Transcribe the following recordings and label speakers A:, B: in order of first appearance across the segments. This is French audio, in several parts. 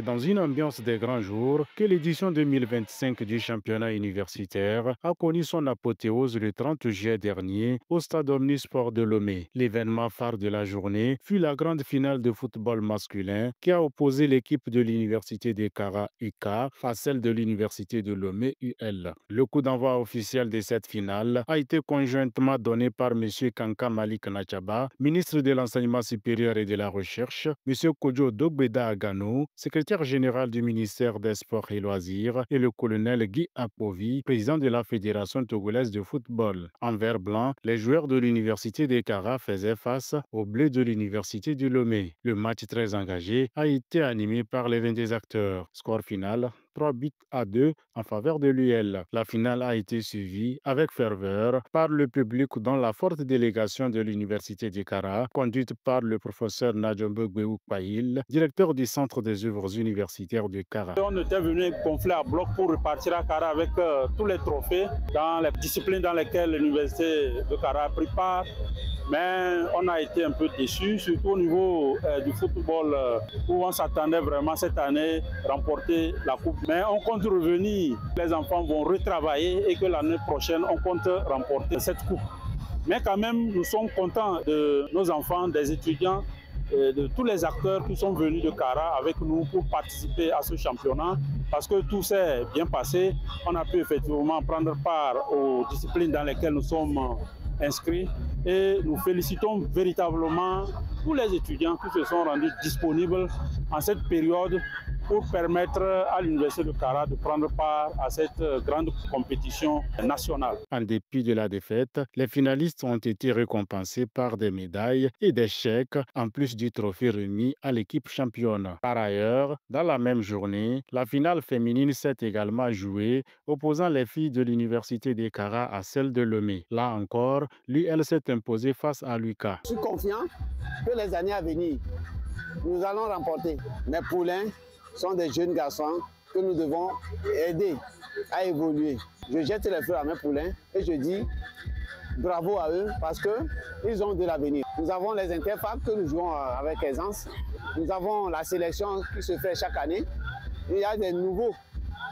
A: dans une ambiance des grands jours que l'édition 2025 du championnat universitaire a connu son apothéose le 30 juillet dernier au Stade Omnisport de Lomé. L'événement phare de la journée fut la grande finale de football masculin qui a opposé l'équipe de l'université de Kara UK à celle de l'université de Lomé UL. Le coup d'envoi officiel de cette finale a été conjointement donné par M. Kanka Malik Nachaba, ministre de l'Enseignement supérieur et de la Recherche, M. Kojo Dogbeda Agano, secrétaire général du ministère des Sports et Loisirs, et le colonel Guy Apovi, président de la Fédération togolaise de football. En vert blanc, les joueurs de l'université de Kara faisaient face aux Bleus de l'université du Lomé. Le match très engagé a été animé par les 22 acteurs. Score final 3 buts à 2 en faveur de l'UL. La finale a été suivie avec ferveur par le public dont la forte délégation de l'université de Kara, conduite par le professeur Najombe Gbeouk Pahil, directeur du Centre des œuvres universitaires de Kara.
B: On était venu gonfler à bloc pour repartir à Kara avec tous les trophées dans les disciplines dans lesquelles l'université de Kara a pris part. Mais on a été un peu déçus, surtout au niveau du football, où on s'attendait vraiment cette année remporter la coupe. Mais on compte revenir, les enfants vont retravailler et que l'année prochaine, on compte remporter cette coupe. Mais quand même, nous sommes contents de nos enfants, des étudiants, de tous les acteurs qui sont venus de Kara avec nous pour participer à ce championnat, parce que tout s'est bien passé. On a pu effectivement prendre part aux disciplines dans lesquelles nous sommes inscrits et nous félicitons véritablement tous les étudiants qui se sont rendus disponibles en cette période pour permettre à l'Université de Kara de prendre part à cette grande compétition nationale.
A: En dépit de la défaite, les finalistes ont été récompensés par des médailles et des chèques, en plus du trophée remis à l'équipe championne. Par ailleurs, dans la même journée, la finale féminine s'est également jouée, opposant les filles de l'Université de Kara à celles de Lomé. Là encore, l'UL s'est imposée face à l'UQA.
C: Je suis confiant que les années à venir, nous allons remporter. Mes poulains sont des jeunes garçons que nous devons aider à évoluer. Je jette les fleurs à mes poulains et je dis bravo à eux parce qu'ils ont de l'avenir. Nous avons les interfacs que nous jouons avec aisance. Nous avons la sélection qui se fait chaque année. Il y a des nouveaux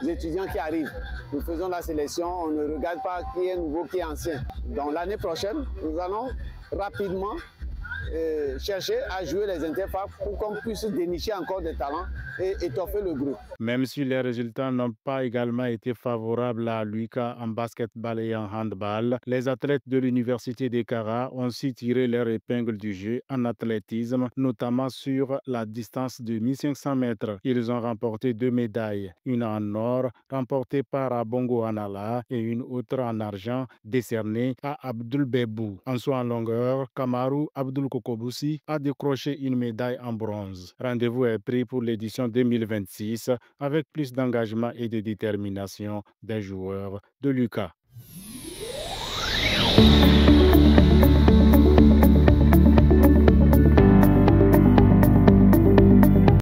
C: étudiants qui arrivent. Nous faisons la sélection, on ne regarde pas qui est nouveau, qui est ancien. Donc l'année prochaine, nous allons rapidement chercher à jouer les interfacs pour qu'on puisse dénicher encore des talents et étoffer le groupe.
A: Même si les résultats n'ont pas également été favorables à l'UQA en basketball et en handball, les athlètes de l'Université de Kara ont su tirer leur épingle du jeu en athlétisme, notamment sur la distance de 1500 mètres. Ils ont remporté 2 médailles, une en or remportée par Abongo Anala et une autre en argent décernée à Abdul Bebou. En saut en longueur, Kamaru Abdul Kokoboussi a décroché une médaille en bronze. Rendez-vous est pris pour l'édition 2026 avec plus d'engagement et de détermination des joueurs de l'UQA.